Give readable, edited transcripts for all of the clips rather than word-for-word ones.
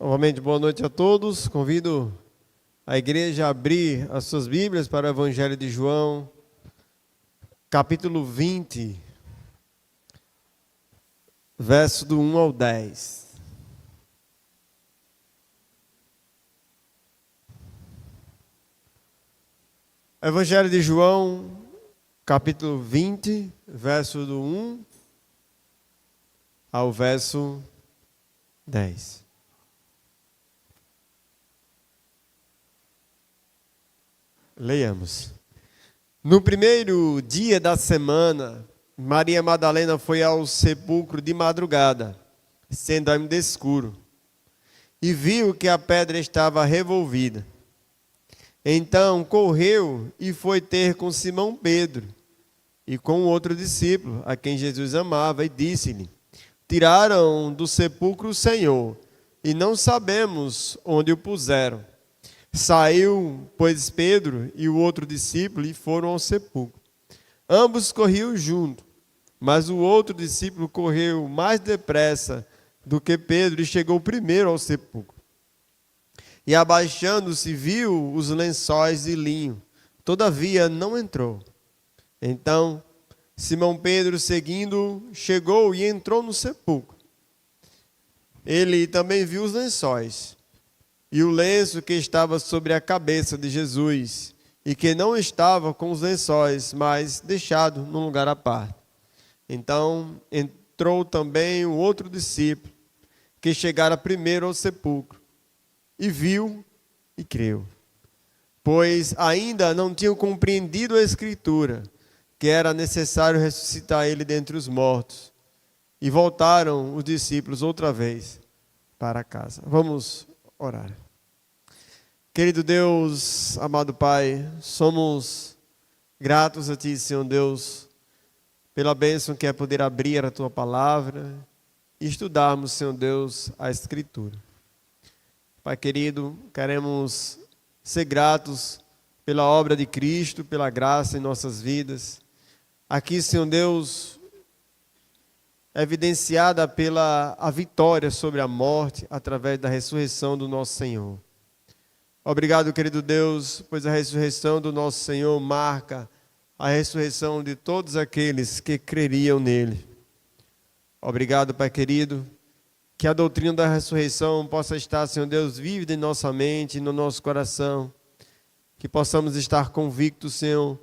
Novamente, boa noite a todos. Convido a igreja a abrir as suas Bíblias para o Evangelho de João, capítulo 20, verso do 1 ao 10. Evangelho de João, capítulo 20, verso do 1 ao verso 10. Leiamos. No primeiro dia da semana, Maria Madalena foi ao sepulcro de madrugada, sendo ainda escuro, e viu que a pedra estava revolvida. Então correu e foi ter com Simão Pedro e com outro discípulo, a quem Jesus amava, e disse-lhe: Tiraram do sepulcro o Senhor, e não sabemos onde o puseram. Saiu, pois, Pedro e o outro discípulo e foram ao sepulcro. Ambos corriam junto, mas o outro discípulo correu mais depressa do que Pedro e chegou primeiro ao sepulcro. E abaixando-se, viu os lençóis de linho, todavia não entrou. Então, Simão Pedro, seguindo, chegou e entrou no sepulcro. Ele também viu os lençóis e o lenço que estava sobre a cabeça de Jesus, e que não estava com os lençóis, mas deixado num lugar à parte. Então entrou também o outro discípulo, que chegara primeiro ao sepulcro, e viu e creu. Pois ainda não tinham compreendido a Escritura, que era necessário ressuscitar ele dentre os mortos. E voltaram os discípulos outra vez para casa. Vamos orar. Querido Deus, amado Pai, somos gratos a Ti, Senhor Deus, pela bênção que é poder abrir a Tua palavra e estudarmos, Senhor Deus, a Escritura. Pai querido, queremos ser gratos pela obra de Cristo, pela graça em nossas vidas. Aqui, Senhor Deus, evidenciada pela a vitória sobre a morte através da ressurreição do nosso Senhor. Obrigado, querido Deus, pois a ressurreição do nosso Senhor marca a ressurreição de todos aqueles que creriam nele. Obrigado, Pai querido, que a doutrina da ressurreição possa estar, Senhor Deus, vívida em nossa mente e no nosso coração, que possamos estar convictos, Senhor,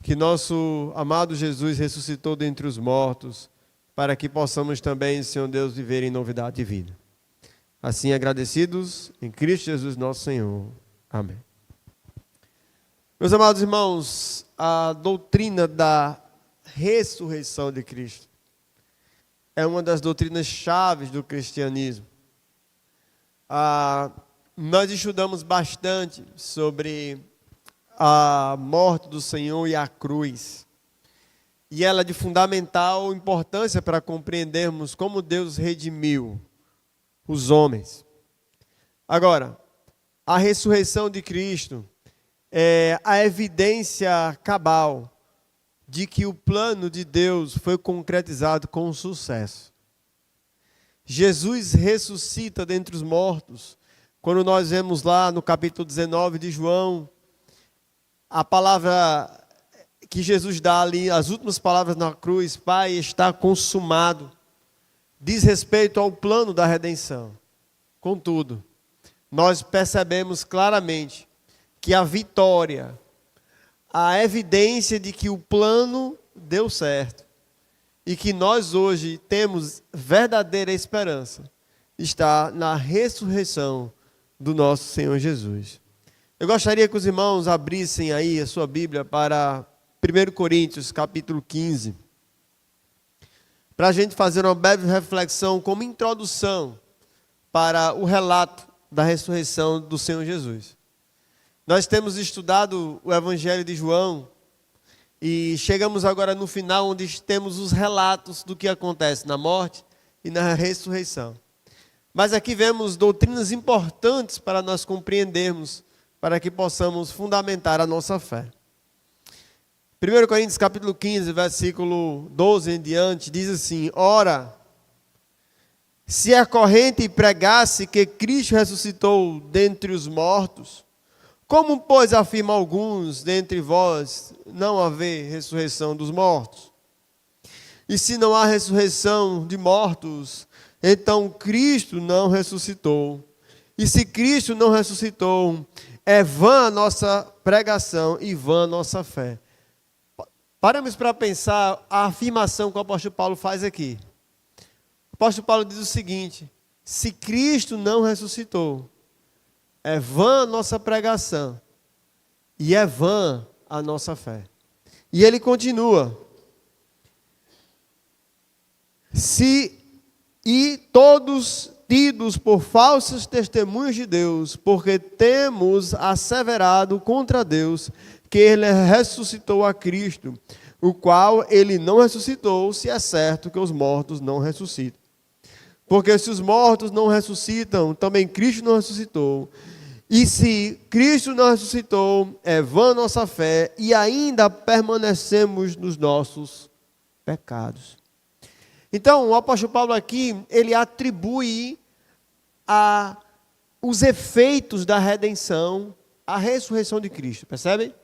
que nosso amado Jesus ressuscitou dentre os mortos, para que possamos também, Senhor Deus, viver em novidade de vida. Assim, agradecidos em Cristo Jesus nosso Senhor. Amém. Meus amados irmãos, a doutrina da ressurreição de Cristo é uma das doutrinas chaves do cristianismo. Nós estudamos bastante sobre a morte do Senhor e a cruz. E ela é de fundamental importância para compreendermos como Deus redimiu os homens. Agora, a ressurreição de Cristo é a evidência cabal de que o plano de Deus foi concretizado com sucesso. Jesus ressuscita dentre os mortos. Quando nós vemos lá no capítulo 19 de João, a palavra que Jesus dá ali, as últimas palavras na cruz: Pai, está consumado, diz respeito ao plano da redenção. Contudo, nós percebemos claramente que a vitória, a evidência de que o plano deu certo e que nós hoje temos verdadeira esperança, está na ressurreição do nosso Senhor Jesus. Eu gostaria que os irmãos abrissem aí a sua Bíblia para 1 Coríntios, capítulo 15. Para a gente fazer uma breve reflexão como introdução para o relato da ressurreição do Senhor Jesus. Nós temos estudado o Evangelho de João e chegamos agora no final, onde temos os relatos do que acontece na morte e na ressurreição. Mas aqui vemos doutrinas importantes para nós compreendermos, para que possamos fundamentar a nossa fé. 1 Coríntios capítulo 15, versículo 12 em diante, diz assim: Ora, Se a corrente pregasse que Cristo ressuscitou dentre os mortos, como, pois, afirma alguns dentre vós não haver ressurreição dos mortos? E se não há ressurreição de mortos, então Cristo não ressuscitou. E se Cristo não ressuscitou, é vã a nossa pregação e vã a nossa fé. Paramos para pensar a afirmação que o apóstolo Paulo faz aqui. O apóstolo Paulo diz o seguinte: se Cristo não ressuscitou, é vã a nossa pregação e é vã a nossa fé. E ele continua: e todos tidos por falsos testemunhos de Deus, porque temos asseverado contra Deus que ele ressuscitou a Cristo, o qual ele não ressuscitou, se é certo que os mortos não ressuscitam. Porque se os mortos não ressuscitam, também Cristo não ressuscitou. E se Cristo não ressuscitou, é vã nossa fé e ainda permanecemos nos nossos pecados. Então, o apóstolo Paulo aqui, ele atribui os efeitos da redenção à ressurreição de Cristo, percebem?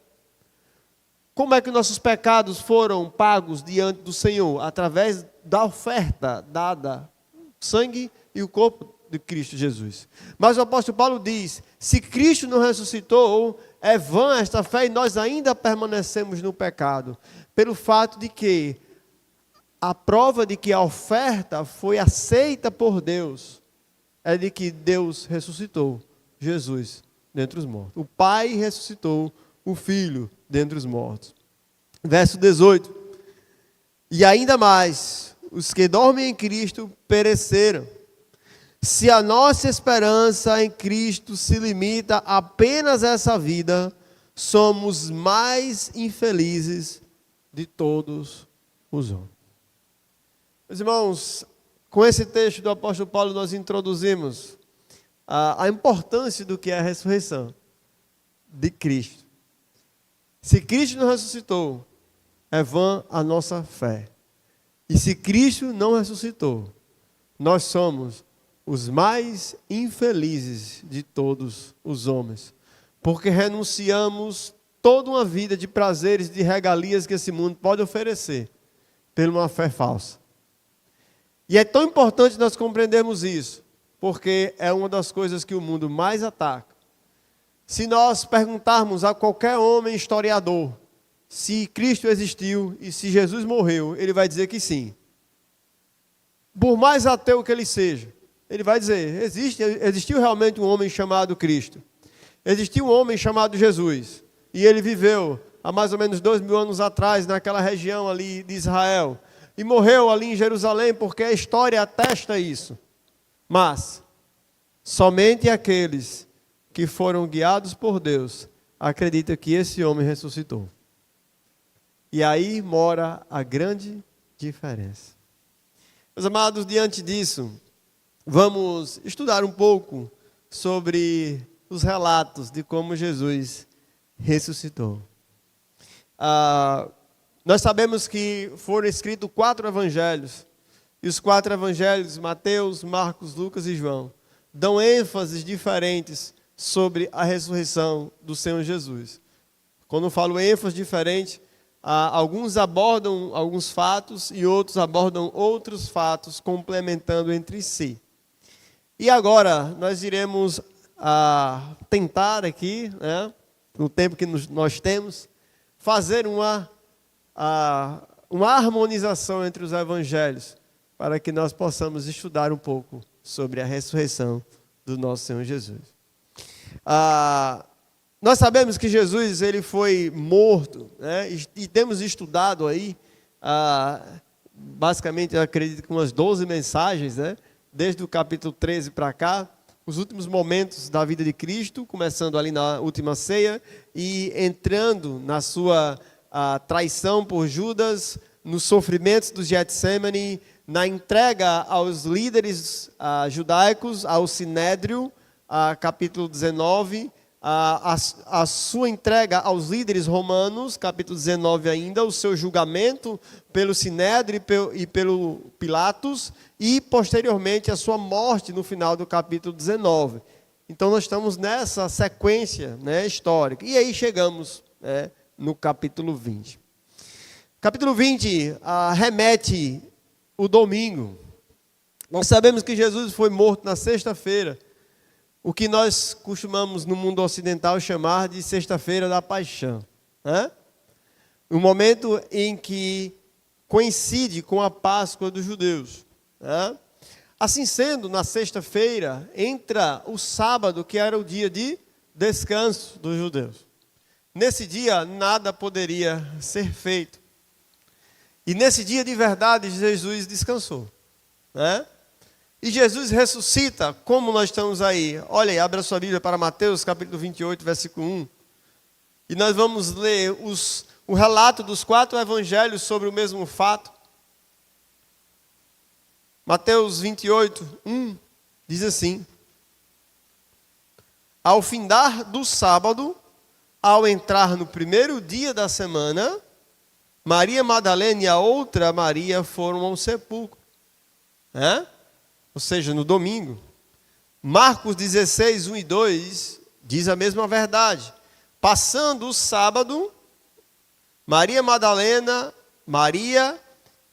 Como é que nossos pecados foram pagos diante do Senhor? Através da oferta dada, o sangue e o corpo de Cristo Jesus. Mas o apóstolo Paulo diz: se Cristo não ressuscitou, é vã esta fé e nós ainda permanecemos no pecado. Pelo fato de que a prova de que a oferta foi aceita por Deus é de que Deus ressuscitou Jesus dentre os mortos. O Pai ressuscitou o Filho dentre os mortos. Verso 18. E ainda mais, os que dormem em Cristo pereceram. Se a nossa esperança em Cristo se limita apenas a essa vida, somos mais infelizes de todos os homens. Meus irmãos, com esse texto do apóstolo Paulo nós introduzimos a importância do que é a ressurreição de Cristo. Se Cristo não ressuscitou, é vã a nossa fé. E se Cristo não ressuscitou, nós somos os mais infelizes de todos os homens, porque renunciamos toda uma vida de prazeres, de regalias que esse mundo pode oferecer, por uma fé falsa. E é tão importante nós compreendermos isso, porque é uma das coisas que o mundo mais ataca. Se nós perguntarmos a qualquer homem historiador se Cristo existiu e se Jesus morreu, ele vai dizer que sim. Por mais ateu que ele seja, ele vai dizer: existiu realmente um homem chamado Cristo. Existiu um homem chamado Jesus. E ele viveu há mais ou menos 2000 anos atrás, naquela região ali de Israel. E morreu ali em Jerusalém, porque a história atesta isso. Mas somente aqueles que foram guiados por Deus acreditam que esse homem ressuscitou. E aí mora a grande diferença. Meus amados, diante disso, vamos estudar um pouco sobre os relatos de como Jesus ressuscitou. Nós sabemos que foram escritos 4 evangelhos. E os 4 evangelhos, Mateus, Marcos, Lucas e João, dão ênfases diferentes sobre a ressurreição do Senhor Jesus. Quando eu falo ênfase diferente, alguns abordam alguns fatos e outros abordam outros fatos, complementando entre si. E agora nós iremos tentar aqui, né, no tempo que nós temos, fazer uma harmonização entre os evangelhos, para que nós possamos estudar um pouco sobre a ressurreição do nosso Senhor Jesus. Nós sabemos que Jesus ele foi morto, né? E temos estudado aí, basicamente, eu acredito que umas 12 mensagens, né? Desde o capítulo 13 para cá, os últimos momentos da vida de Cristo, começando ali na última ceia e entrando na sua traição por Judas, nos sofrimentos do Getsemane, na entrega aos líderes judaicos, ao Sinédrio, capítulo 19, a sua entrega aos líderes romanos, capítulo 19 ainda, o seu julgamento pelo Sinédrio e pelo Pilatos, e posteriormente a sua morte no final do capítulo 19. Então nós estamos nessa sequência, né, histórica. E aí chegamos, né, no capítulo 20. Capítulo 20 remete o domingo. Nós sabemos que Jesus foi morto na sexta-feira, o que nós costumamos no mundo ocidental chamar de sexta-feira da paixão, né? O momento em que coincide com a Páscoa dos judeus, né? Assim sendo, na sexta-feira entra o sábado, que era o dia de descanso dos judeus. Nesse dia nada poderia ser feito. E nesse dia de verdade Jesus descansou, né? E Jesus ressuscita, como nós estamos aí. Olha aí, abre a sua Bíblia para Mateus, capítulo 28, versículo 1. E nós vamos ler o relato dos 4 evangelhos sobre o mesmo fato. Mateus 28, 1, diz assim: Ao findar do sábado, ao entrar no primeiro dia da semana, Maria Madalena e a outra Maria foram ao sepulcro. Ou seja, no domingo. Marcos 16, 1 e 2 diz a mesma verdade. Passando o sábado, Maria Madalena, Maria,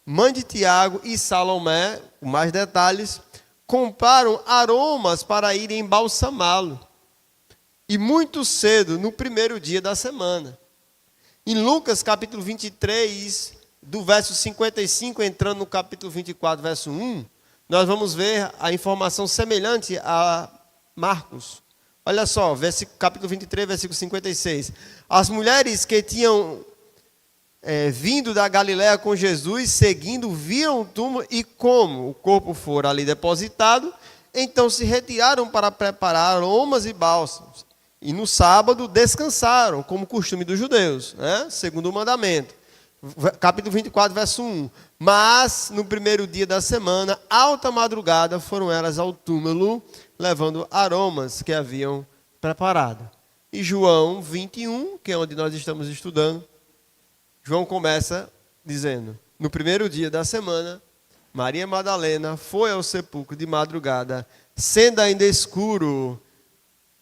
mãe de Tiago e Salomé, com mais detalhes, compraram aromas para irem embalsamá-lo. E muito cedo, no primeiro dia da semana. Em Lucas capítulo 23, do verso 55, entrando no capítulo 24, verso 1, nós vamos ver a informação semelhante a Marcos. Olha só, capítulo 23, versículo 56. As mulheres que tinham vindo da Galiléia com Jesus, seguindo, viram o túmulo e como o corpo fora ali depositado, então se retiraram para preparar aromas e bálsamos. E no sábado descansaram, como costume dos judeus, né? Segundo o mandamento. Capítulo 24, verso 1. Mas, no primeiro dia da semana, alta madrugada, foram elas ao túmulo, levando aromas que haviam preparado. E João 21, que é onde nós estamos estudando, João começa dizendo: no primeiro dia da semana, Maria Madalena foi ao sepulcro de madrugada, sendo ainda escuro,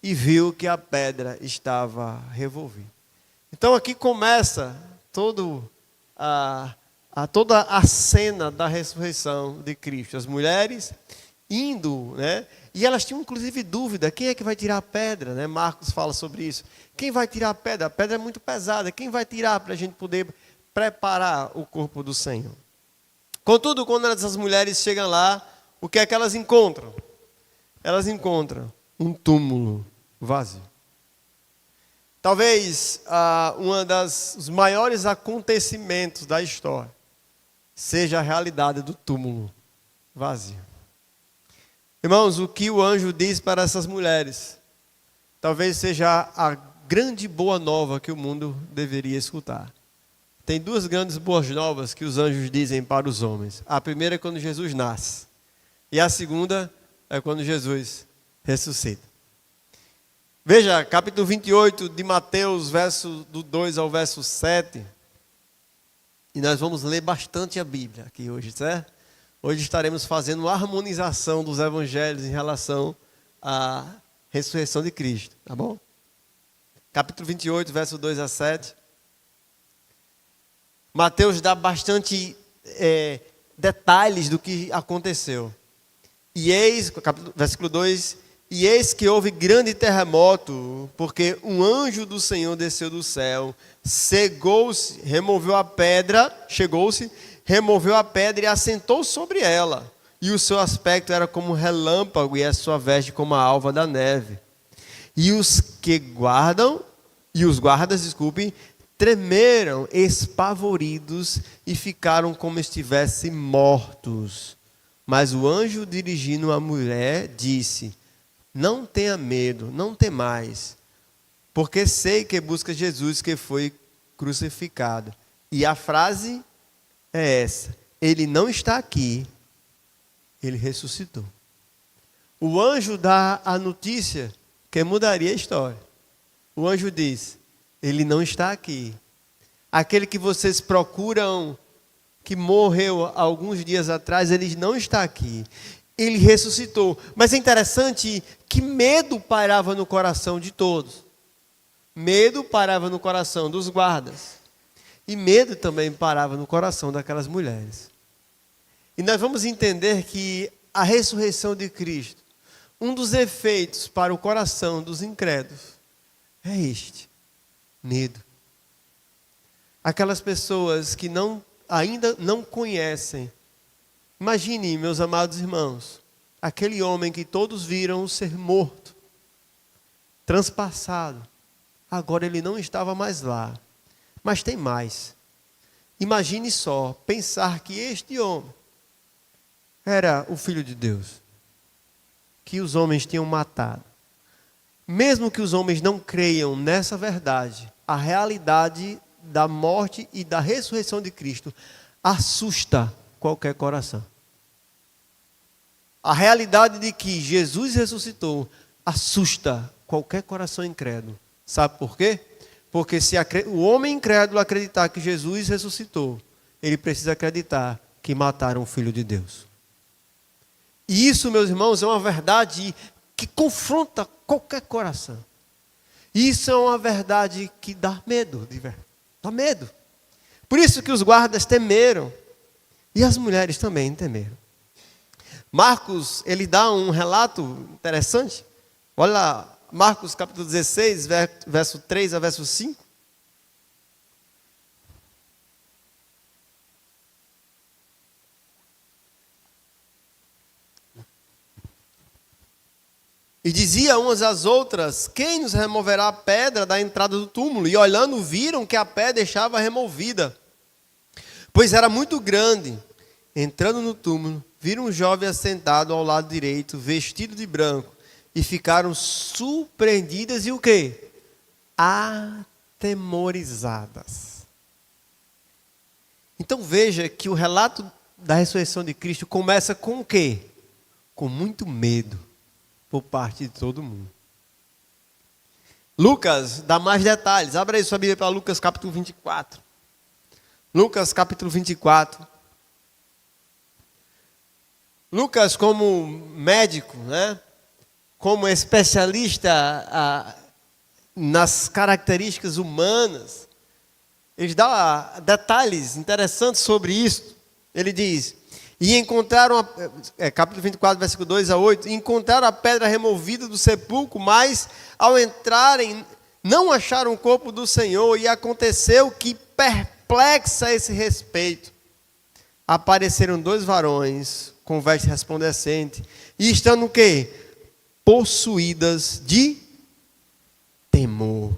e viu que a pedra estava revolvida. Então aqui começa toda a cena da ressurreição de Cristo. As mulheres indo, né? E elas tinham inclusive dúvida: quem é que vai tirar a pedra, né? Marcos fala sobre isso. Quem vai tirar a pedra? A pedra é muito pesada. Quem vai tirar para a gente poder preparar o corpo do Senhor? Contudo, quando essas mulheres chegam lá, o que é que elas encontram? Elas encontram um túmulo vazio. Talvez um dos maiores acontecimentos da história seja a realidade do túmulo vazio. Irmãos, o que o anjo diz para essas mulheres talvez seja a grande boa nova que o mundo deveria escutar. Tem 2 grandes boas novas que os anjos dizem para os homens. A primeira é quando Jesus nasce. E a segunda é quando Jesus ressuscita. Veja, capítulo 28 de Mateus, verso do 2 ao verso 7. E nós vamos ler bastante a Bíblia aqui hoje, certo? Hoje estaremos fazendo uma harmonização dos evangelhos em relação à ressurreição de Cristo, tá bom? Capítulo 28, verso 2 a 7. Mateus dá bastante detalhes do que aconteceu. E eis, versículo 2, e eis que houve grande terremoto, porque um anjo do Senhor desceu do céu, chegou-se, removeu a pedra e assentou sobre ela. E o seu aspecto era como um relâmpago, e a sua veste como a alva da neve. E os guardas, tremeram espavoridos e ficaram como estivessem mortos. Mas o anjo, dirigindo a mulher, disse: não tenha medo, não temais, porque sei que busca Jesus que foi crucificado. E a frase é essa: ele não está aqui, ele ressuscitou. O anjo dá a notícia que mudaria a história. O anjo diz: ele não está aqui. Aquele que vocês procuram, que morreu há alguns dias atrás, ele não está aqui. Ele ressuscitou. Mas é interessante que medo pairava no coração de todos. Medo parava no coração dos guardas. E medo também parava no coração daquelas mulheres. E nós vamos entender que a ressurreição de Cristo, um dos efeitos para o coração dos incrédulos, é este: medo. Aquelas pessoas que ainda não conhecem. Imagine, meus amados irmãos, aquele homem que todos viram ser morto, transpassado. Agora ele não estava mais lá. Mas tem mais. Imagine só, pensar que este homem era o Filho de Deus, que os homens tinham matado. Mesmo que os homens não creiam nessa verdade, a realidade da morte e da ressurreição de Cristo assusta qualquer coração. A realidade de que Jesus ressuscitou assusta qualquer coração incrédulo. Sabe por quê? Porque se o homem incrédulo acreditar que Jesus ressuscitou, ele precisa acreditar que mataram o Filho de Deus. E isso, meus irmãos, é uma verdade que confronta qualquer coração. Isso é uma verdade que dá medo, de verdade. Dá medo. Por isso que os guardas temeram. E as mulheres também temeram. Marcos, ele dá um relato interessante. Olha lá, Marcos capítulo 16, verso 3 a verso 5. E dizia umas às outras: quem nos removerá a pedra da entrada do túmulo? E olhando, viram que a pedra estava removida, pois era muito grande. Entrando no túmulo, viram um jovem assentado ao lado direito, vestido de branco, e ficaram surpreendidas e o quê? Atemorizadas. Então veja que o relato da ressurreição de Cristo começa com o quê? Com muito medo por parte de todo mundo. Lucas dá mais detalhes. Abra aí sua Bíblia para Lucas capítulo 24. Lucas capítulo 24. Lucas, como médico, né? Como especialista nas características humanas, ele dá detalhes interessantes sobre isso. Ele diz: e encontraram, capítulo 24, versículo 2 a 8, encontraram a pedra removida do sepulcro, mas ao entrarem não acharam o corpo do Senhor, e aconteceu que, perplexa a esse respeito, apareceram dois varões com veste resplandecente, e estando o quê? Possuídas de temor.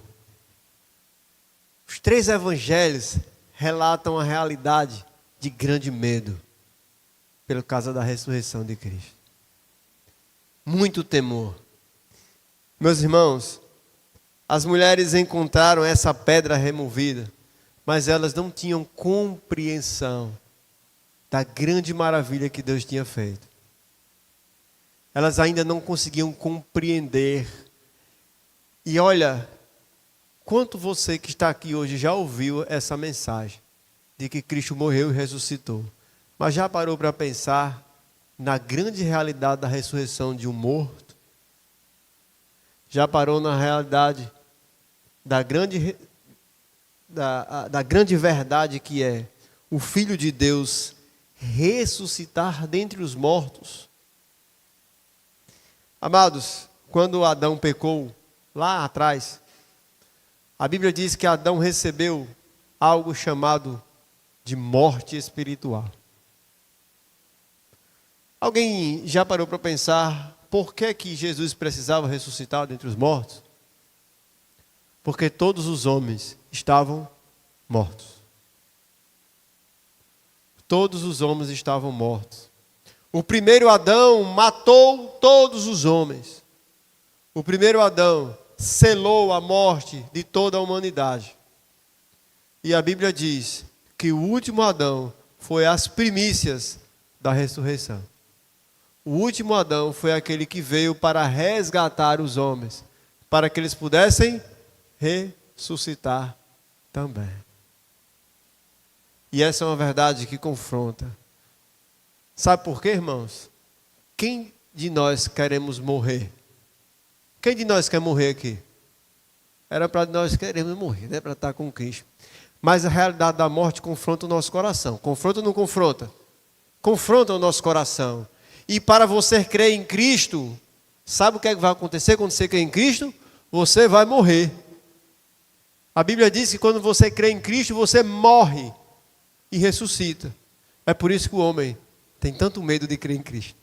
Os três evangelhos relatam a realidade de grande medo pelo causa da ressurreição de Cristo. Muito temor. Meus irmãos, as mulheres encontraram essa pedra removida, mas elas não tinham compreensão da grande maravilha que Deus tinha feito. Elas ainda não conseguiam compreender. E olha, quanto você que está aqui hoje já ouviu essa mensagem de que Cristo morreu e ressuscitou, mas já parou para pensar na grande realidade da ressurreição de um morto? Já parou na realidade da grande verdade que é o Filho de Deus ressuscitar dentre os mortos? Amados, quando Adão pecou lá atrás, a Bíblia diz que Adão recebeu algo chamado de morte espiritual. Alguém já parou para pensar por que Jesus precisava ressuscitar dentre os mortos? Porque todos os homens estavam mortos. Todos os homens estavam mortos. O primeiro Adão matou todos os homens. O primeiro Adão selou a morte de toda a humanidade. E a Bíblia diz que o último Adão foi as primícias da ressurreição. O último Adão foi aquele que veio para resgatar os homens, para que eles pudessem ressuscitar também. E essa é uma verdade que confronta. Sabe por quê, irmãos? Quem de nós queremos morrer? Quem de nós quer morrer aqui? Era para nós queremos morrer, né? Para estar com Cristo. Mas a realidade da morte confronta o nosso coração. Confronta ou não confronta? Confronta o nosso coração. E para você crer em Cristo, sabe o que vai acontecer quando você crê em Cristo? Você vai morrer. A Bíblia diz que quando você crê em Cristo, você morre e ressuscita. É por isso que o homem tem tanto medo de crer em Cristo.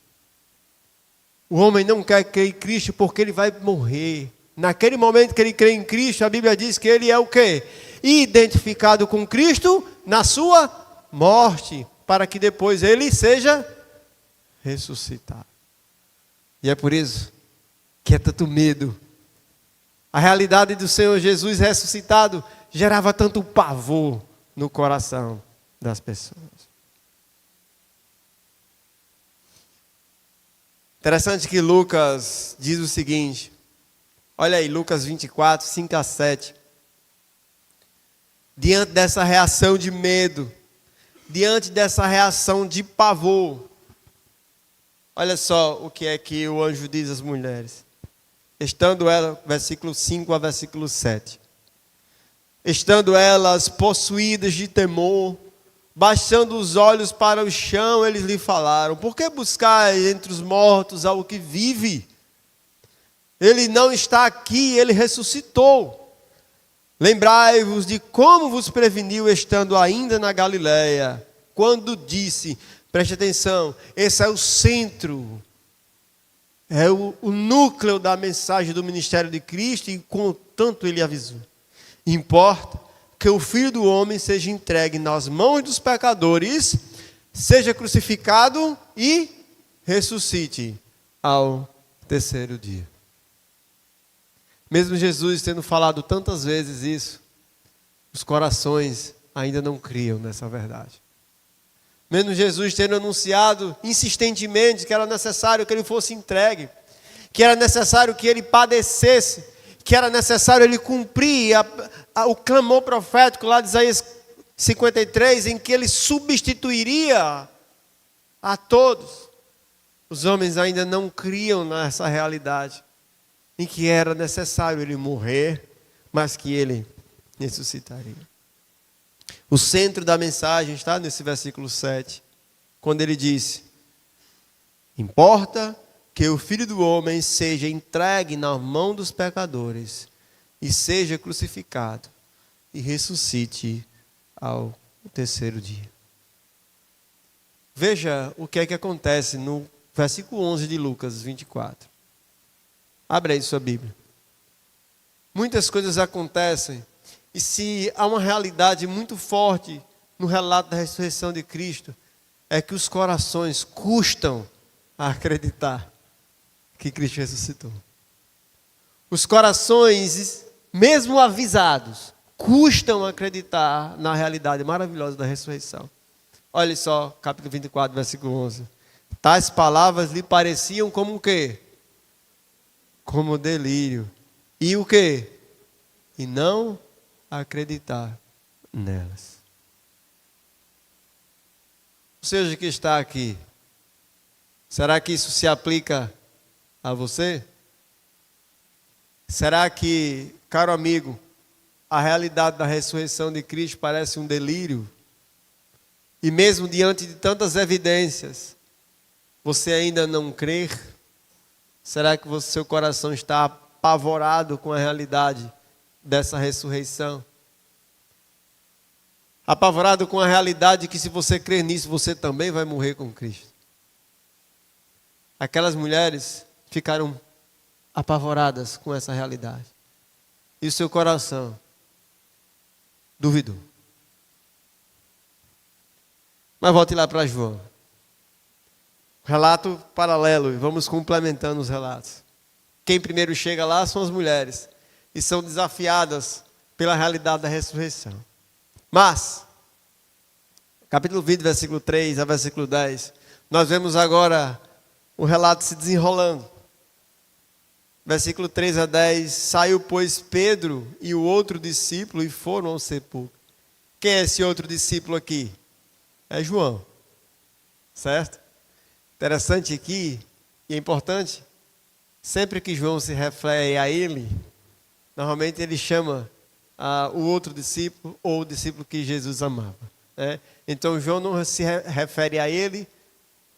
O homem não quer crer em Cristo porque ele vai morrer. Naquele momento que ele crê em Cristo, a Bíblia diz que ele é o quê? Identificado com Cristo na sua morte, para que depois ele seja ressuscitado. E é por isso que é tanto medo. A realidade do Senhor Jesus ressuscitado gerava tanto pavor no coração das pessoas. Interessante que Lucas diz o seguinte, olha aí, Lucas 24, 5 a 7. Diante dessa reação de medo, diante dessa reação de pavor, olha só o que é que o anjo diz às mulheres. Estando ela, versículo 5 a versículo 7. Estando elas possuídas de temor, baixando os olhos para o chão, eles lhe falaram: por que buscais entre os mortos ao que vive? Ele não está aqui, ele ressuscitou. Lembrai-vos de como vos preveniu estando ainda na Galileia, quando disse, preste atenção, esse é o centro, é o núcleo da mensagem do ministério de Cristo, e contanto ele avisou. Importa que o Filho do Homem seja entregue nas mãos dos pecadores, seja crucificado e ressuscite ao terceiro dia. Mesmo Jesus tendo falado tantas vezes isso, os corações ainda não criam nessa verdade. Mesmo Jesus tendo anunciado insistentemente que era necessário que ele fosse entregue, que era necessário que ele padecesse, que era necessário ele cumprir o clamor profético lá de Isaías 53, em que ele substituiria a todos. Os homens ainda não criam nessa realidade, em que era necessário ele morrer, mas que ele ressuscitaria. O centro da mensagem está nesse versículo 7, quando ele disse: importa que o Filho do Homem seja entregue na mão dos pecadores e seja crucificado e ressuscite ao terceiro dia. Veja o que é que acontece no versículo 11 de Lucas 24. Abre aí sua Bíblia. Muitas coisas acontecem, e se há uma realidade muito forte no relato da ressurreição de Cristo, é que os corações custam a acreditar que Cristo ressuscitou. Os corações, mesmo avisados, custam a acreditar na realidade maravilhosa da ressurreição. Olha só, capítulo 24, versículo 11. Tais palavras lhe pareciam como o quê? Como delírio. E o quê? E não acreditar nelas. Ou seja, que está aqui, será que isso se aplica a você? Será que, caro amigo, a realidade da ressurreição de Cristo parece um delírio? E mesmo diante de tantas evidências, você ainda não crê? Será que seu coração está apavorado com a realidade dessa ressurreição? Apavorado com a realidade que, se você crer nisso, você também vai morrer com Cristo. Aquelas mulheres ficaram apavoradas com essa realidade. E o seu coração duvidou. Mas volte lá para João. Relato paralelo, e vamos complementando os relatos. Quem primeiro chega lá são as mulheres, e são desafiadas pela realidade da ressurreição. Mas, capítulo 20, versículo 3 a versículo 10, nós vemos agora o relato se desenrolando. Versículo 3 a 10. Saiu, pois, Pedro e o outro discípulo e foram ao sepulcro. Quem é esse outro discípulo aqui? É João. Certo? Interessante aqui, e é importante, sempre que João se refere a ele, normalmente ele chama o outro discípulo ou o discípulo que Jesus amava. Né? Então João não se refere a ele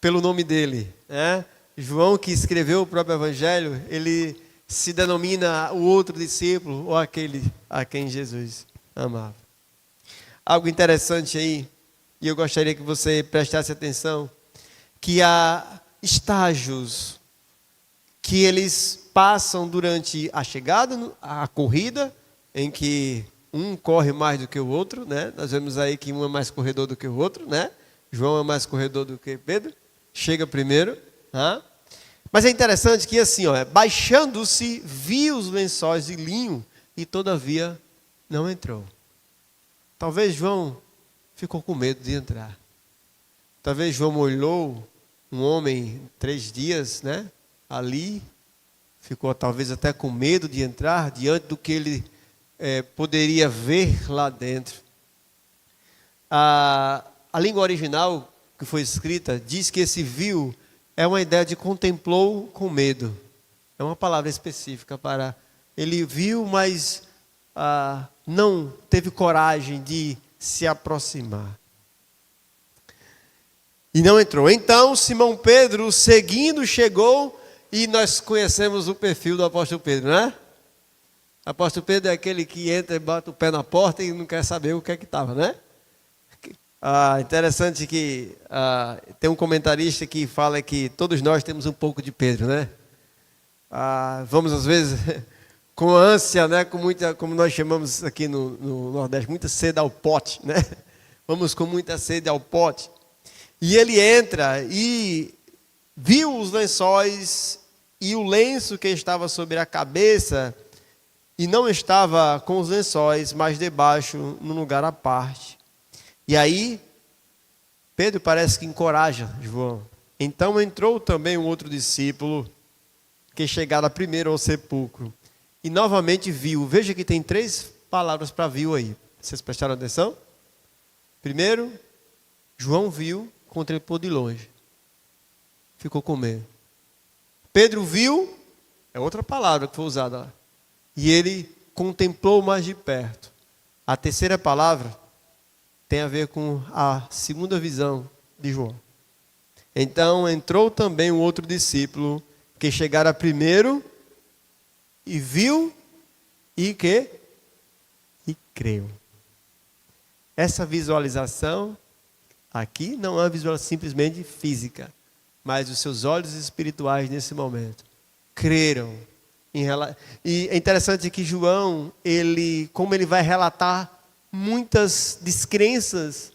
pelo nome dele. Né? João, que escreveu o próprio evangelho, ele se denomina o outro discípulo ou aquele a quem Jesus amava. Algo interessante aí, e eu gostaria que você prestasse atenção, que há estágios que eles passam durante a chegada, a corrida, em que um corre mais do que o outro, né? Nós vemos aí que um é mais corredor do que o outro, né? João é mais corredor do que Pedro, chega primeiro. Mas é interessante que assim, baixando-se, viu os lençóis de linho e todavia não entrou. Talvez João ficou com medo de entrar. Talvez João olhou um homem 3 dias, né? Ali, ficou talvez até com medo de entrar diante do que ele poderia ver lá dentro. A língua original que foi escrita diz que esse viu é uma ideia de contemplou com medo. É uma palavra específica para... Ele viu, mas não teve coragem de se aproximar. E não entrou. Então, Simão Pedro, seguindo, chegou, e nós conhecemos o perfil do apóstolo Pedro, né? O apóstolo Pedro é aquele que entra e bota o pé na porta e não quer saber o que é que estava, né? Interessante que tem um comentarista que fala que todos nós temos um pouco de Pedro, né? Vamos às vezes com ânsia, né? Com muita, como nós chamamos aqui no Nordeste, muita sede ao pote, né? Vamos com muita sede ao pote. E ele entra e viu os lençóis e o lenço que estava sobre a cabeça, e não estava com os lençóis, mas debaixo, num lugar à parte. E aí, Pedro parece que encoraja João. Então entrou também um outro discípulo, que chegara primeiro ao sepulcro, e novamente viu. Veja que tem 3 palavras para viu aí. Vocês prestaram atenção? Primeiro, João viu, contemplou de longe. Ficou com medo. Pedro viu, é outra palavra que foi usada lá. E ele contemplou mais de perto. A terceira palavra tem a ver com a segunda visão de João. Então entrou também um outro discípulo que chegara primeiro e viu e que? E creu. Essa visualização aqui não é uma visualização simplesmente física, mas os seus olhos espirituais nesse momento creram. E é interessante que João, como ele vai relatar muitas descrenças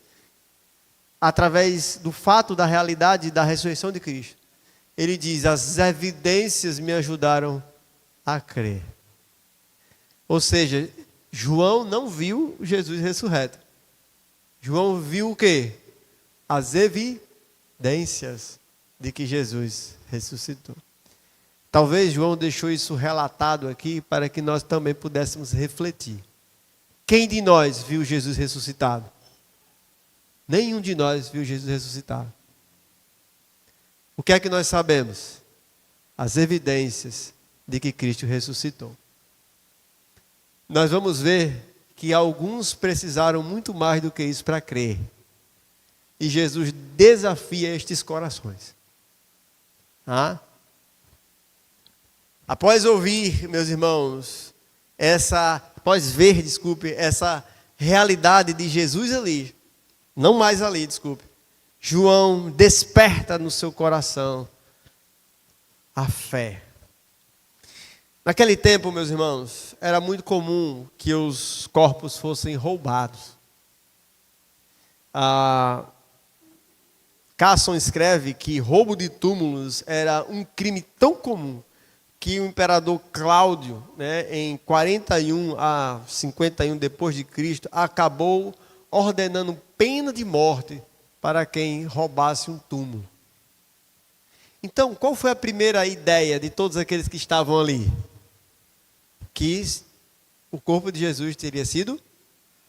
através do fato da realidade da ressurreição de Cristo, ele diz: as evidências me ajudaram a crer. Ou seja, João não viu Jesus ressurreto. João viu o quê? As evidências de que Jesus ressuscitou. Talvez João deixou isso relatado aqui para que nós também pudéssemos refletir. Quem de nós viu Jesus ressuscitado? Nenhum de nós viu Jesus ressuscitado. O que é que nós sabemos? As evidências de que Cristo ressuscitou. Nós vamos ver que alguns precisaram muito mais do que isso para crer. E Jesus desafia estes corações. Após ouvir, meus irmãos, após ver, essa realidade de Jesus ali, não mais ali, João desperta no seu coração a fé. Naquele tempo, meus irmãos, era muito comum que os corpos fossem roubados. Casson escreve que roubo de túmulos era um crime tão comum que o imperador Cláudio, em 41 a 51 depois de Cristo, acabou ordenando pena de morte para quem roubasse um túmulo. Então, qual foi a primeira ideia de todos aqueles que estavam ali? Que o corpo de Jesus teria sido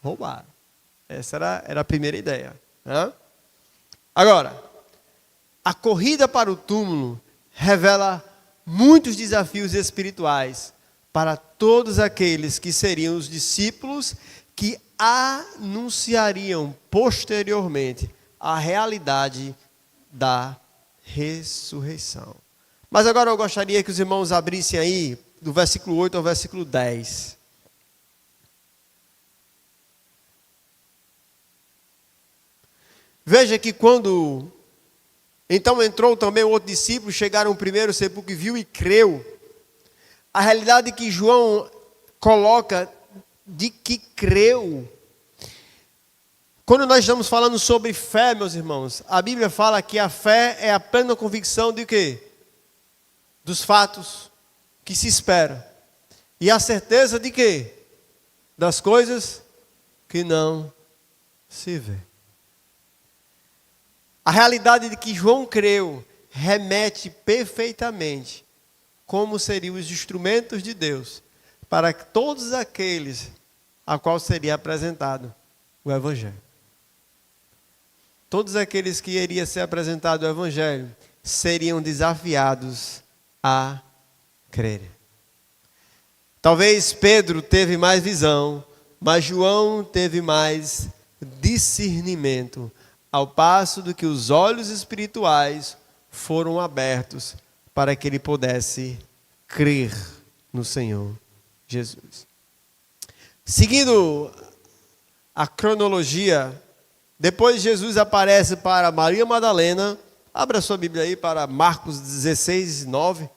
roubado. Essa era a primeira ideia. Né? Agora, a corrida para o túmulo revela muitos desafios espirituais para todos aqueles que seriam os discípulos que anunciariam posteriormente a realidade da ressurreição. Mas agora eu gostaria que os irmãos abrissem aí do versículo 8 ao versículo 10. Veja que quando então entrou também o outro discípulo, chegaram o primeiro sepulcro e viu e creu. A realidade que João coloca de que creu. Quando nós estamos falando sobre fé, meus irmãos, a Bíblia fala que a fé é a plena convicção de quê? Dos fatos que se espera. E a certeza de quê? Das coisas que não se vê. A realidade de que João creu remete perfeitamente como seriam os instrumentos de Deus para que todos aqueles a qual seria apresentado o Evangelho. Todos aqueles que iria ser apresentado o Evangelho seriam desafiados a crer. Talvez Pedro teve mais visão, mas João teve mais discernimento, ao passo do que os olhos espirituais foram abertos para que ele pudesse crer no Senhor Jesus. Seguindo a cronologia, depois Jesus aparece para Maria Madalena. Abra sua Bíblia aí para Marcos 16, 9.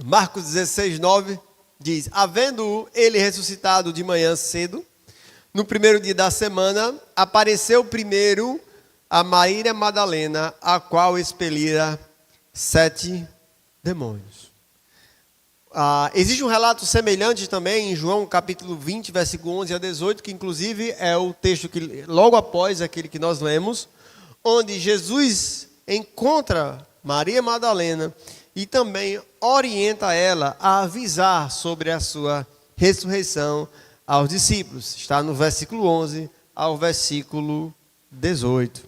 Marcos 16, 9 diz: havendo ele ressuscitado de manhã cedo, no primeiro dia da semana, apareceu primeiro a Maria Madalena, a qual expelira 7 demônios. Existe um relato semelhante também em João capítulo 20, versículo 11 a 18, que inclusive é o texto que logo após aquele que nós lemos, onde Jesus encontra Maria Madalena e também orienta ela a avisar sobre a sua ressurreição aos discípulos. Está no versículo 11 ao versículo 18.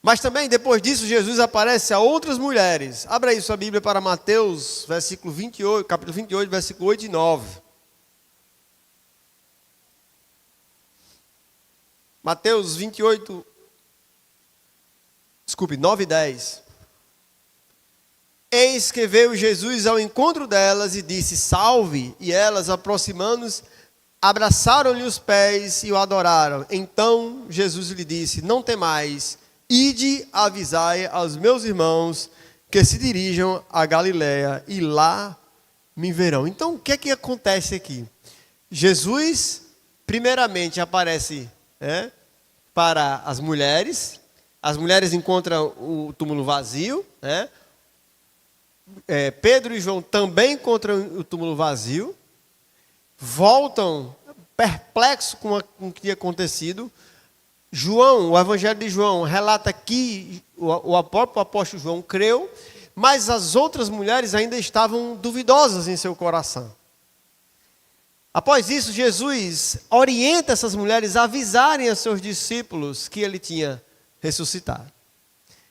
Mas também depois disso Jesus aparece a outras mulheres. Abra aí sua Bíblia para Mateus, capítulo 28, versículo 8 e 9. Mateus 9 e 10. Eis que veio Jesus ao encontro delas e disse: salve! E elas, aproximando-se, abraçaram-lhe os pés e o adoraram. Então Jesus lhe disse: não temais, ide avisai aos meus irmãos que se dirijam a Galiléia e lá me verão. Então o que é que acontece aqui? Jesus primeiramente aparece para as mulheres encontram o túmulo vazio, Pedro e João também encontram o túmulo vazio, voltam perplexos com o que tinha acontecido. João, o Evangelho de João, relata que o próprio apóstolo João creu, mas as outras mulheres ainda estavam duvidosas em seu coração. Após isso, Jesus orienta essas mulheres a avisarem a seus discípulos que ele tinha ressuscitado.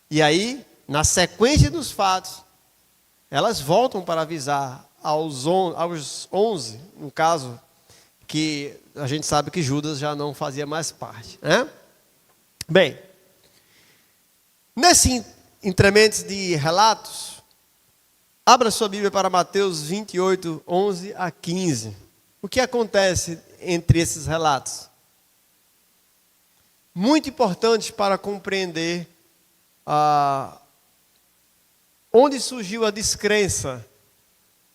E aí, na sequência dos fatos, elas voltam para avisar aos 11, no caso, que a gente sabe que Judas já não fazia mais parte. Bem, nesse incremento de relatos, abra sua Bíblia para Mateus 28, 11 a 15. O que acontece entre esses relatos? Muito importante para compreender onde surgiu a descrença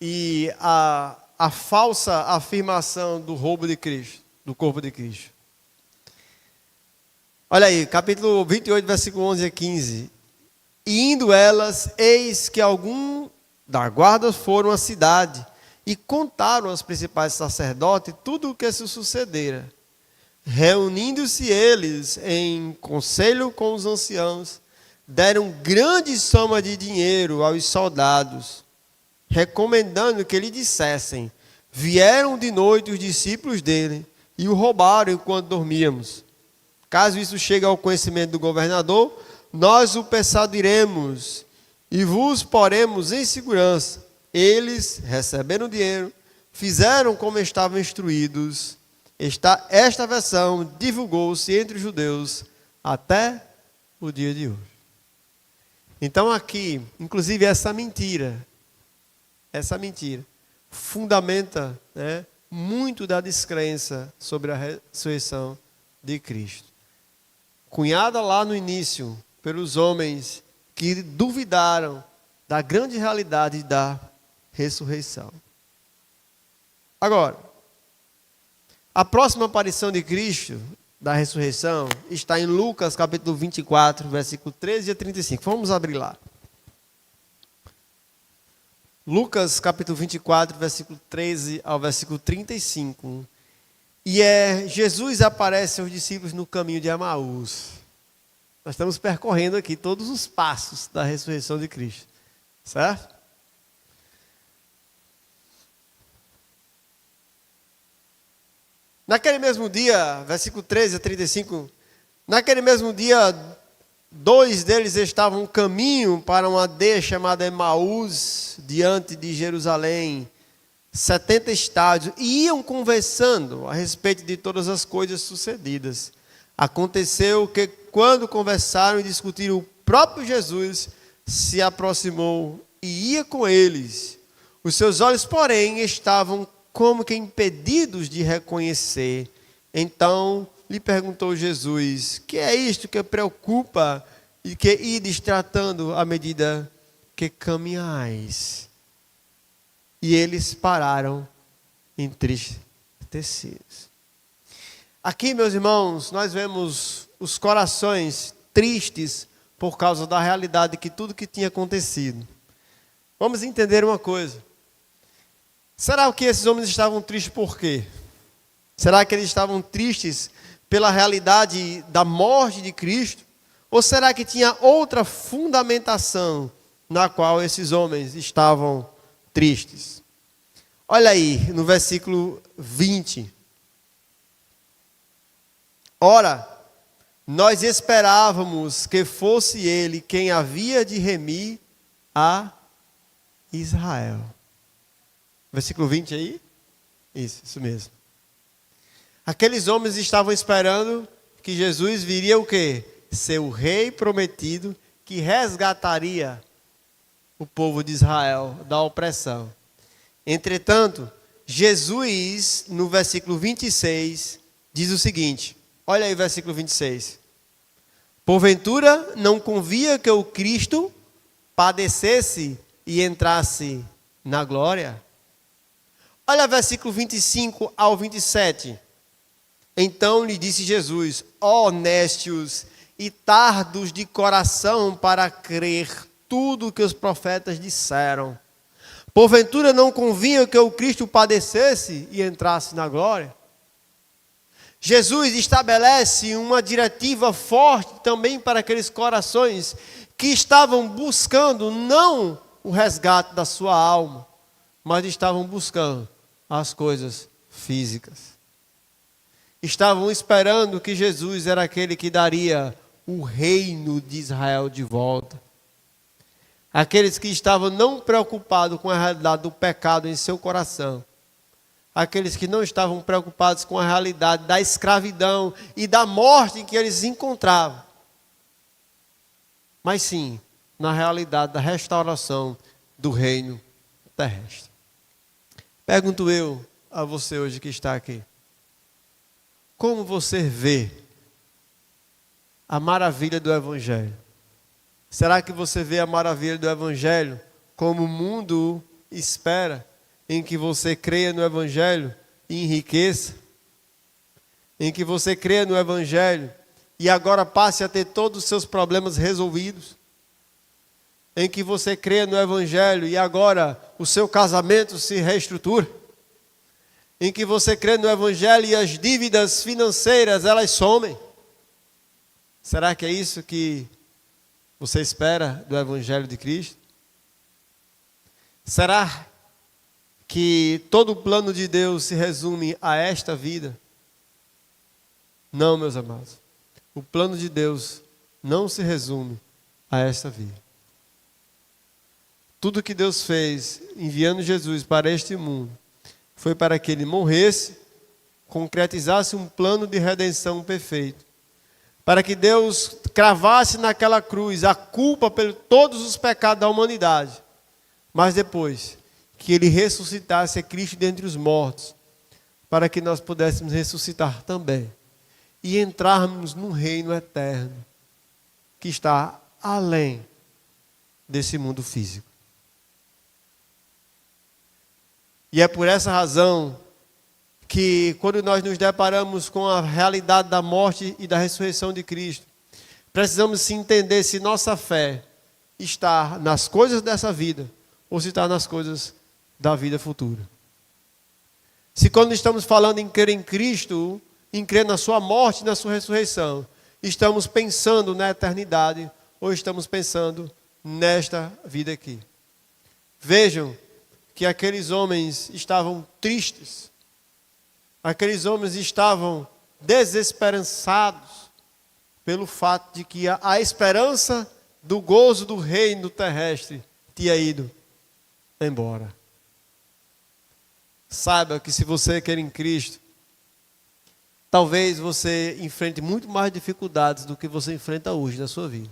e a falsa afirmação do roubo de Cristo, do corpo de Cristo. Olha aí, capítulo 28, versículo 11 a 15. E indo elas, eis que algum da guarda foram à cidade e contaram aos principais sacerdotes tudo o que se sucedera. Reunindo-se eles em conselho com os anciãos, deram grande soma de dinheiro aos soldados, recomendando que lhe dissessem: vieram de noite os discípulos dele e o roubaram enquanto dormíamos. Caso isso chegue ao conhecimento do governador, nós o persuadiremos e vos poremos em segurança. Eles, recebendo o dinheiro, fizeram como estavam instruídos. Esta versão divulgou-se entre os judeus até o dia de hoje. Então aqui, inclusive essa mentira fundamenta, muito da descrença sobre a ressurreição de Cristo. Cunhada lá no início pelos homens que duvidaram da grande realidade da ressurreição. Agora, a próxima aparição de Cristo, da ressurreição, está em Lucas capítulo 24, versículo 13 a 35. Vamos abrir lá. Lucas capítulo 24, versículo 13 ao versículo 35. E Jesus aparece aos discípulos no caminho de Emaús. Nós estamos percorrendo aqui todos os passos da ressurreição de Cristo. Certo? Naquele mesmo dia, versículo 13 a 35, naquele mesmo dia, 2 deles estavam no caminho para uma aldeia chamada Emaús, diante de Jerusalém, 70 estádios, e iam conversando a respeito de todas as coisas sucedidas. Aconteceu que, quando conversaram e discutiram, o próprio Jesus se aproximou e ia com eles. Os seus olhos, porém, estavam como que impedidos de reconhecer. Então lhe perguntou Jesus: que é isto que preocupa e que ides tratando à medida que caminhais? E eles pararam entristecidos. Aqui, meus irmãos, nós vemos os corações tristes por causa da realidade de tudo que tinha acontecido. Vamos entender uma coisa. Será que esses homens estavam tristes por quê? Será que eles estavam tristes pela realidade da morte de Cristo? Ou será que tinha outra fundamentação na qual esses homens estavam tristes? Olha aí, no versículo 20. Ora, nós esperávamos que fosse ele quem havia de remir a Israel. Versículo 20 aí? Isso mesmo. Aqueles homens estavam esperando que Jesus viria o quê? Ser o rei prometido que resgataria o povo de Israel da opressão. Entretanto, Jesus, no versículo 26, diz o seguinte. Olha aí o versículo 26. Porventura não convia que o Cristo padecesse e entrasse na glória? Olha versículo 25 ao 27. Então lhe disse Jesus: ó nécios e tardos de coração para crer tudo o que os profetas disseram. Porventura não convinha que o Cristo padecesse e entrasse na glória? Jesus estabelece uma diretiva forte também para aqueles corações que estavam buscando não o resgate da sua alma, mas estavam buscando as coisas físicas. Estavam esperando que Jesus era aquele que daria o reino de Israel de volta. Aqueles que estavam não preocupados com a realidade do pecado em seu coração. Aqueles que não estavam preocupados com a realidade da escravidão e da morte em que eles se encontravam. Mas sim, na realidade da restauração do reino terrestre. Pergunto eu a você hoje que está aqui. Como você vê a maravilha do Evangelho? Será que você vê a maravilha do Evangelho como o mundo espera, em que você creia no Evangelho e enriqueça? Em que você creia no Evangelho e agora passe a ter todos os seus problemas resolvidos? em que você crê no Evangelho e agora o seu casamento se reestrutura? Em que você crê no Evangelho e as dívidas financeiras, elas somem? Será que é isso que você espera do Evangelho de Cristo? Será que todo o plano de Deus se resume a esta vida? Não, meus amados. O plano de Deus não se resume a esta vida. Tudo que Deus fez enviando Jesus para este mundo foi para que ele morresse, concretizasse um plano de redenção perfeito. Para que Deus cravasse naquela cruz a culpa por todos os pecados da humanidade. Mas depois que ele ressuscitasse a Cristo dentre os mortos, para que nós pudéssemos ressuscitar também e entrarmos no reino eterno que está além desse mundo físico. E é por essa razão que quando nós nos deparamos com a realidade da morte e da ressurreição de Cristo, precisamos se entender se nossa fé está nas coisas dessa vida ou se está nas coisas da vida futura. Se quando estamos falando em crer em Cristo, em crer na sua morte e na sua ressurreição, estamos pensando na eternidade ou estamos pensando nesta vida aqui. Vejam que aqueles homens estavam tristes, aqueles homens estavam desesperançados pelo fato de que a esperança do gozo do reino terrestre tinha ido embora. Saiba que se você quer em Cristo, talvez você enfrente muito mais dificuldades do que você enfrenta hoje na sua vida.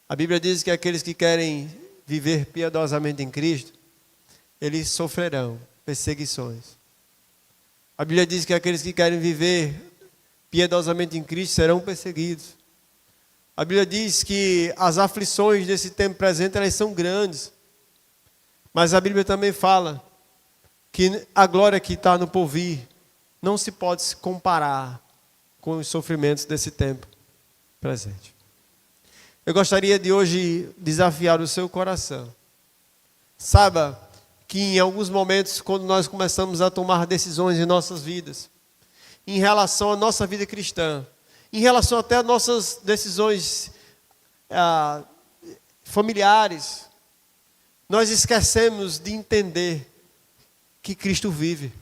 A Bíblia diz que aqueles que querem viver piedosamente em Cristo, eles sofrerão perseguições. A Bíblia diz que aqueles que querem viver piedosamente em Cristo serão perseguidos. A Bíblia diz que as aflições desse tempo presente, elas são grandes. Mas a Bíblia também fala que a glória que está no porvir não se pode se comparar com os sofrimentos desse tempo presente. Eu gostaria de hoje desafiar o seu coração. Saiba que em alguns momentos, quando nós começamos a tomar decisões em nossas vidas, em relação à nossa vida cristã, em relação até às nossas decisões familiares, nós esquecemos de entender que Cristo vive.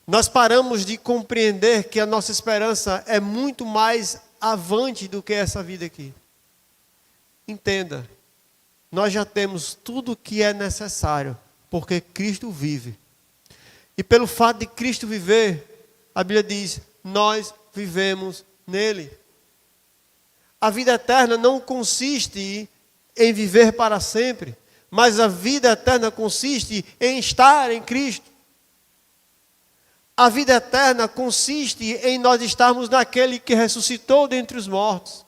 Nós paramos de compreender que a nossa esperança é muito mais avante do que essa vida aqui. Entenda, nós já temos tudo o que é necessário, porque Cristo vive. E pelo fato de Cristo viver, a Bíblia diz, nós vivemos nele. A vida eterna não consiste em viver para sempre, mas a vida eterna consiste em estar em Cristo. A vida eterna consiste em nós estarmos naquele que ressuscitou dentre os mortos.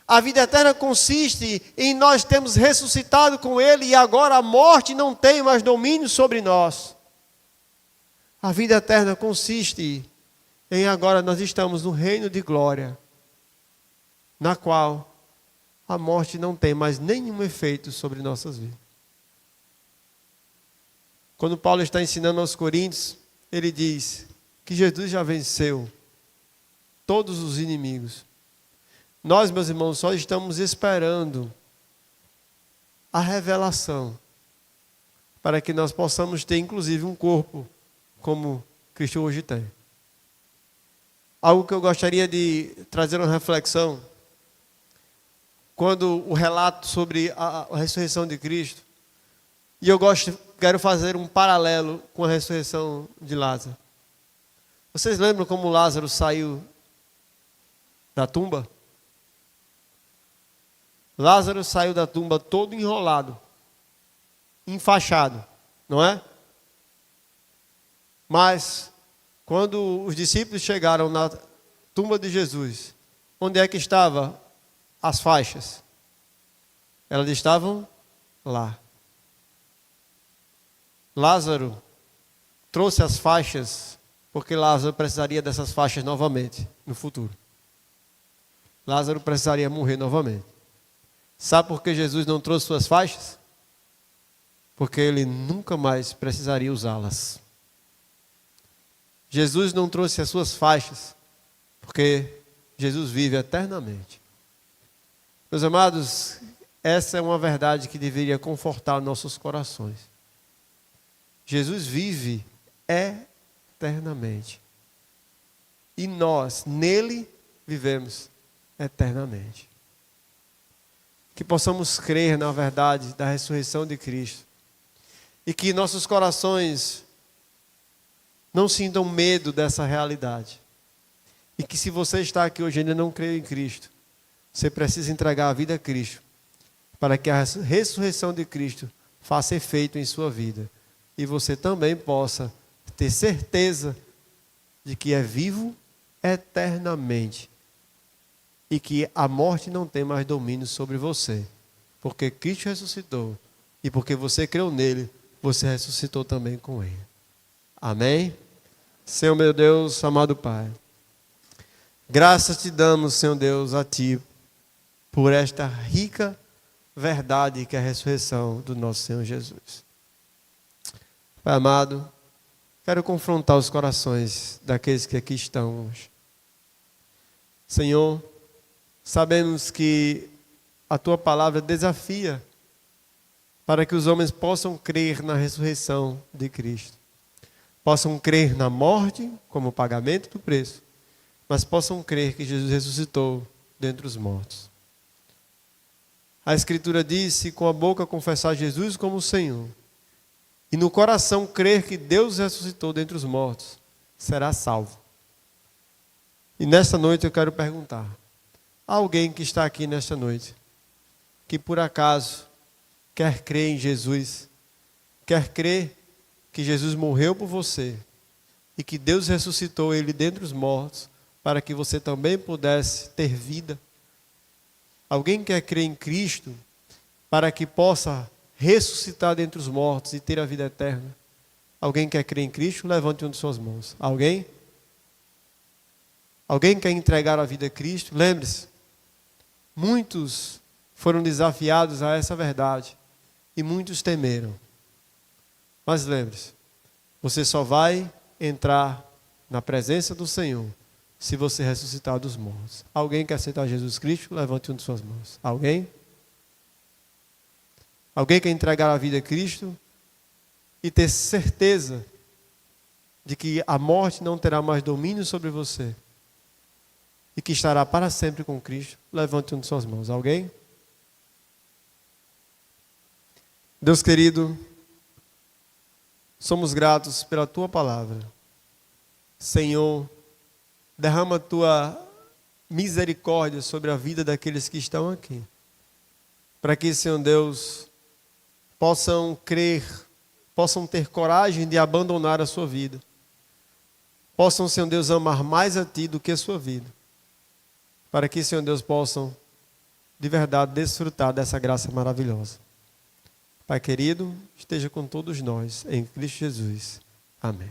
A vida eterna consiste em nós termos ressuscitado com Ele e agora a morte não tem mais domínio sobre nós. A vida eterna consiste em agora nós estamos no reino de glória, na qual a morte não tem mais nenhum efeito sobre nossas vidas. Quando Paulo está ensinando aos Coríntios, ele diz que Jesus já venceu todos os inimigos. Nós, meus irmãos, só estamos esperando a revelação para que nós possamos ter, inclusive, um corpo como Cristo hoje tem. Algo que eu gostaria de trazer uma reflexão, quando o relato sobre a ressurreição de Cristo, e eu quero fazer um paralelo com a ressurreição de Lázaro. Vocês lembram como Lázaro saiu da tumba? Lázaro saiu da tumba todo enrolado, enfaixado, não é? Mas, quando os discípulos chegaram na tumba de Jesus, onde é que estavam as faixas? Elas estavam lá. Lázaro trouxe as faixas, porque Lázaro precisaria dessas faixas novamente, no futuro. Lázaro precisaria morrer novamente. Sabe por que Jesus não trouxe suas faixas? Porque ele nunca mais precisaria usá-las. Jesus não trouxe as suas faixas, porque Jesus vive eternamente. Meus amados, essa é uma verdade que deveria confortar nossos corações. Jesus vive eternamente. E nós, nele, vivemos eternamente. Que possamos crer na verdade da ressurreição de Cristo. E que nossos corações não sintam medo dessa realidade. E que se você está aqui hoje e ainda não crê em Cristo, você precisa entregar a vida a Cristo, para que a ressurreição de Cristo faça efeito em sua vida. E você também possa ter certeza de que é vivo eternamente. E que a morte não tem mais domínio sobre você. Porque Cristo ressuscitou. E porque você creu nele, você ressuscitou também com ele. Amém? Senhor meu Deus, amado Pai, graças te damos, Senhor Deus, a Ti, por esta rica verdade que é a ressurreição do nosso Senhor Jesus. Pai amado, quero confrontar os corações daqueles que aqui estão hoje. Senhor, sabemos que a Tua palavra desafia para que os homens possam crer na ressurreição de Cristo. Possam crer na morte como pagamento do preço, mas possam crer que Jesus ressuscitou dentre os mortos. A Escritura diz: se com a boca confessar Jesus como Senhor, e no coração crer que Deus ressuscitou dentre os mortos, será salvo. E nesta noite eu quero perguntar, há alguém que está aqui nesta noite, que por acaso quer crer em Jesus, quer crer que Jesus morreu por você, e que Deus ressuscitou Ele dentre os mortos, para que você também pudesse ter vida? Alguém quer crer em Cristo, para que possa ressuscitar dentre os mortos e ter a vida eterna? Alguém quer crer em Cristo? Levante uma de suas mãos. Alguém? Alguém quer entregar a vida a Cristo? Lembre-se, muitos foram desafiados a essa verdade, e muitos temeram. Mas lembre-se, você só vai entrar na presença do Senhor se você ressuscitar dos mortos. Alguém quer aceitar Jesus Cristo? Levante uma de suas mãos. Alguém? Alguém quer entregar a vida a Cristo e ter certeza de que a morte não terá mais domínio sobre você e que estará para sempre com Cristo? Levante uma de suas mãos. Alguém? Deus querido, somos gratos pela Tua palavra. Senhor, derrama a Tua misericórdia sobre a vida daqueles que estão aqui, para que, Senhor Deus, possam crer, possam ter coragem de abandonar a sua vida, possam, Senhor Deus, amar mais a Ti do que a sua vida, para que, Senhor Deus, possam de verdade desfrutar dessa graça maravilhosa. Pai querido, esteja com todos nós, em Cristo Jesus. Amém.